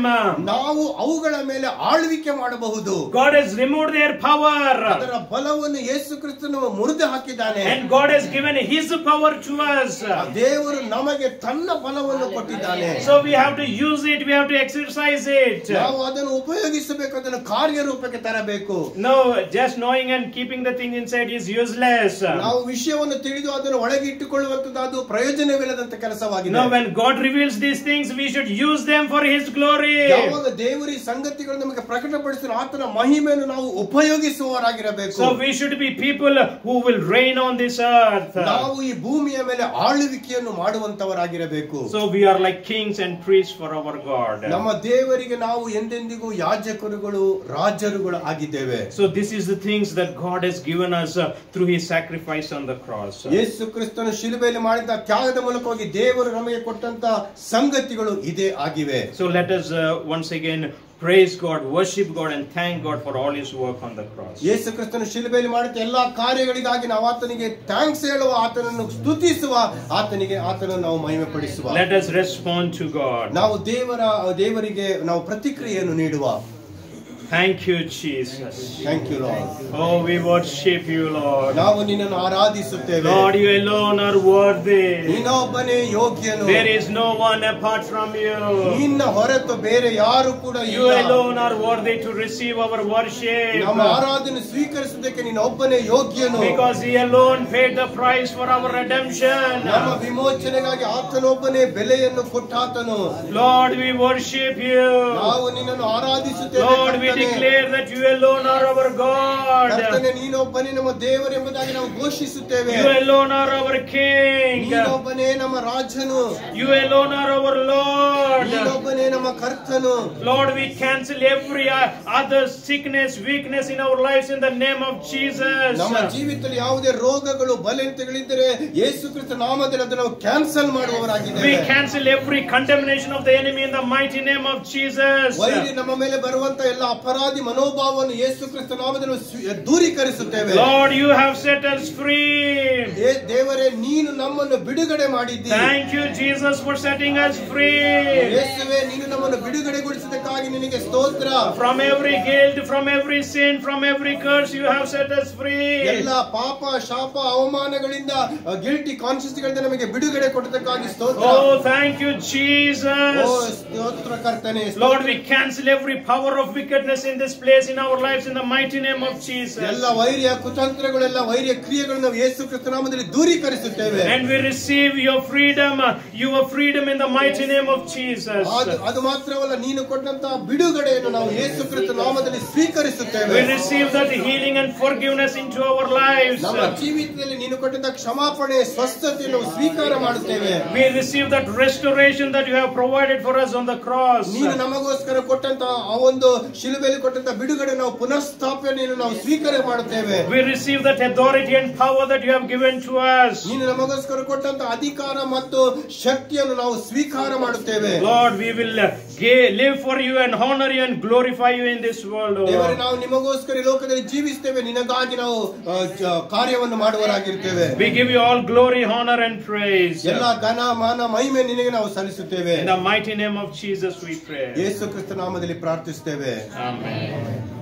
ನಾವು ಅವುಗಳ ಮೇಲೆ ಆಳ್ವಿಕೆ ಮಾಡಬಹುದು. God has removed their power. ಅದರ ಬಲವನ್ನು ಯೇಸು ಕ್ರಿಸ್ತನು ಮುರಿದು ಹಾಕಿದ್ದಾನೆ. And God has given his power to us. ದೇವರು ನಮಗೆ ತನ್ನ ಬಲವನ್ನು ಕೊಟ್ಟಿದ್ದಾನೆ. So we have to use it, we have to exercise it. ನಾವು ಅದನ್ನು ಉಪಯೋಗಿಸಬೇಕು, ಅದನ್ನು ಕಾರ್ಯರೂಪಕ್ಕೆ ತರಬೇಕು. No, just knowing and keeping the thing inside is useless. ನಾವು ವಿಷಯವನ್ನು ತಿಳಿದು ಅದನ್ನು ಒಳಗೆ ಇಟ್ಟುಕೊಳ್ಳುವಂತದ್ದು ಅದು ಪ್ರಯೋಜನವಿಲ್ಲದಂತ ಕೆಲಸವಾಗಿದೆ. No, when God reveals these things, we should use them for his glory. ಯಾವಾಗ ದೇವರು ಈ ಸಂಗತಿಗಳನ್ನು ನಮಗೆ ಪ್ರಕಟಪಡಿಸಿದ ಆತನ ಮಹಿಮೆಯನ್ನು ನಾವು ಉಪಯೋಗಿಸುವವರಾಗಿರಬೇಕು. So we should be people who will reign on this earth. ನಾವು ಈ ಭೂಮಿಯ ಮೇಲೆ ಆಳ್ವಿಕೆಯನ್ನು ಮಾಡುವಂತವರಾಗಿರಬೇಕು. So we are like kings and priests for our God. ನಮ್ಮ ದೇವರಿಗೆ ನಾವು ಎಂದೆಂದಿಗೂ ಯಾಜಕರುಗಳು ರಾಜರುಗಳು ಆಗಿದ್ದೇವೆ. So this is the things that God has given us through his sacrifice on the cross. ಯೇಸು ಕ್ರಿಸ್ತನು ಶಿಲುಬೆಯಲ್ಲಿ ಮಾಡಿದ ತ್ಯಾಗದ ಮೂಲಕವಾಗಿ ದೇವರು ನಮಗೆ ಕೊಟ್ಟಂತ ಸಂಗತಿಗಳು ಇದೇ ಆಗಿವೆ. So let us once again praise God, worship God and thank God for all his work on the cross. ಯೇಸು ಕ್ರಿಸ್ತನು ಶಿಲುಬೆಯಲ್ಲಿ ಮಾಡಿದ ಎಲ್ಲಾ ಕಾರ್ಯಗಳಿಗಾಗಿ ನಾವು ಆತನಿಗೆ ಥ್ಯಾಂಕ್ಸ್ ಹೇಳುವ, ಆತನನ್ನು ಸ್ತುತಿಸುವ, ಆತನನ್ನು ನಾವು ಮಹಿಮೆ ಪಡಿಸುವ. Let us respond to God. ನಾವು ದೇವರಿಗೆ ನಾವು ಪ್ರತಿಕ್ರಿಯೆಯನ್ನು ನೀಡುವ. Thank you, Jesus. Thank you, Lord. Oh, we worship you, Lord. ನಾವು ನಿನ್ನನ್ನು ಆರಾಧಿಸುತ್ತೇವೆ. Lord, you alone are worthy. ನೀನೊಬ್ಬನೇ ಯೋಗ್ಯನು. There is no one apart from you. ನಿನ್ನ ಹೊರತು ಬೇರೆ ಯಾರು ಕೂಡ ಇಲ್ಲ. You alone are worthy to receive our worship. ನಮ್ಮ ಆರಾಧನೆ ಸ್ವೀಕರಿಸುವುದಕ್ಕೆ ನೀನೊಬ್ಬನೇ ಯೋಗ್ಯನು. Because he alone paid the price for our redemption. ನಮ್ಮ ವಿಮೋಚನೆಗಾಗಿ ಆತನೊಬ್ಬನೇ ಬೆಲೆಯನ್ನು ಕೊಟ್ಟಾತನು. Lord, we worship you. ನಾವು ನಿನ್ನನ್ನು ಆರಾಧಿಸುತ್ತೇವೆ. Lord, we declare that you alone are our God. ಕರ್ತನೇ, ನೀನೊಬ್ಬನೇ ನಮ್ಮ ದೇವರೆಂಬುದಾಗಿ ನಾವು ಘೋಷಿಸುತ್ತೇವೆ. You alone are our King. ನೀನೊಬ್ಬನೇ ನಮ್ಮ ರಾಜನು. You alone are our Lord. ನೀನೊಬ್ಬನೇ ನಮ್ಮ ಕರ್ತನು. Lord, we cancel every other sickness, weakness in our lives in the name of Jesus. ನಮ್ಮ ಜೀವಿತದಲ್ಲಿ ಯಾವುದೇ ರೋಗಗಳು ಬಲಹೀನತೆಗಳಿದ್ದರೆ ಯೇಸು ಕ್ರಿಸ್ತ ನಾಮದಲ್ಲಿ ಅದನ್ನು ನಾವು cancel ಮಾಡುವವರಾಗಿದ್ದೇವೆ. We cancel every condemnation of the enemy in the mighty name of Jesus. ವೈರಿ ನಮ್ಮ ಮೇಲೆ ಬರುವಂತ ಎಲ್ಲ ಅಪರಾಧಿ ಮನೋಭಾವವನ್ನು ಯೇಸು ಕ್ರಿಸ್ತ ನಾಮದಲ್ಲಿ ದೂರೀಕರಿಸುತ್ತೇವೆ. Lord, you have set us free. ದೇವರೇ, ನೀನು ನಮ್ಮನ್ನು ಬಿಡುಗಡೆ ಮಾಡಿದ್ದೀ. Thank you, Jesus, for setting us free. ಯೇಸುವೇ, ನೀನು ನಮ್ಮನ್ನು ಬಿಡುಗಡೆಗೊಳಿಸಿದ್ದಕ್ಕಾಗಿ ನಿನಗೆ ಸ್ತೋತ್ರ. From every guilt, from every sin, from every curse, you have set us free. ಎಲ್ಲ ಪಾಪ, ಶಾಪ, ಅವಮಾನಗಳಿಂದ, ಗಿಲ್ಟಿ ಕಾನ್ಶಿಯಸ್ಗಳಿಂದ ನಮಗೆ ಬಿಡುಗಡೆ ಕೊಟ್ಟದಕ್ಕಾಗಿ ಸ್ತೋತ್ರ. Oh, thank you, Jesus. ಓ ಸ್ತೋತ್ರ ಕರ್ತನೇ. Lord, we cancel every power of wickedness in this place in our lives in the mighty name of Jesus. ಎಲ್ಲ ವೈರ್ಯ ಕುತಂತ್ರಗಳೆಲ್ಲ ವೈರ್ಯ ಕ್ರಿಯೆಗಳನ್ನು ನಾವು ಯೇಸು ಕ್ರಿಸ್ತ ನಾಮದಲ್ಲಿ ದೂರೀಕರಿಸುತ್ತೇವೆ. And we receive your freedom in the mighty name of Jesus. ಅದು ಮಾತ್ರವಲ್ಲ, ನೀನು ಕೊಟ್ಟಂತಹ ಬಿಡುಗಡೆಯನ್ನು ನಾವು ಯೇಸು ಕ್ರಿಸ್ತ ನಾಮದಲ್ಲಿ ಸ್ವೀಕರಿಸುತ್ತೇವೆ. We receive that healing and forgiveness into our lives. ನಮ್ಮ ಜೀವಿತದಲ್ಲಿ ನೀನು ಕೊಟ್ಟಂತಹ ಕ್ಷಮಾಪಣೆ, ಸ್ವಸ್ಥತೆಯನ್ನು ಸ್ವೀಕಾರ ಮಾಡುತ್ತೇವೆ. We receive that restoration that you have provided for us on the cross. ನೀನು ನಮಗೋಸ್ಕರ ಕೊಟ್ಟಂತಹ ಆ ಒಂದು ಶಿಲುಬೆಯಲ್ಲಿ ಕೊಟ್ಟಂತಹ ಬಿಡುಗಡೆ, ನಾವು ಪುನಃಸ್ಥಾಪನೆಯನ್ನು ನಾವು ಸ್ವೀಕಾರ ಮಾಡುತ್ತೇವೆ. We receive that authority and power that you have given to us. ನೀನು ನಮಗೋಸ್ಕರ ಕೊಟ್ಟಂತಹ ಅಧಿಕಾರ ಮತ್ತು ಶಕ್ತಿಯನ್ನು ನಾವು ಸ್ವೀಕಾರ ಮಾಡುತ್ತೇವೆ. Lord, we will live for you and honor you and glorify you in this world. ದೇವರೇ, ನಾವು ನಿಮಗೋಸ್ಕರ ಈ ಲೋಕದಲ್ಲಿ ಜೀವಿಸುತ್ತೇವೆ, ನಿನಗಾಗಿ ನಾವು ಕಾರ್ಯವನ್ನು ಮಾಡುವರಾಗಿರುತ್ತೇವೆ. We give you all glory, honor and praise. ಎಲ್ಲ ಘನ ಮಾನ ಮಹಿಮೆ ನಿನಗೆ ನಾವು ಸಲ್ಲಿಸುತ್ತೇವೆ. In the mighty name of Jesus we pray. Yesu Krista ನಾಮದಲ್ಲಿ ಪ್ರಾರ್ಥಿಸುತ್ತೇವೆ. Amen.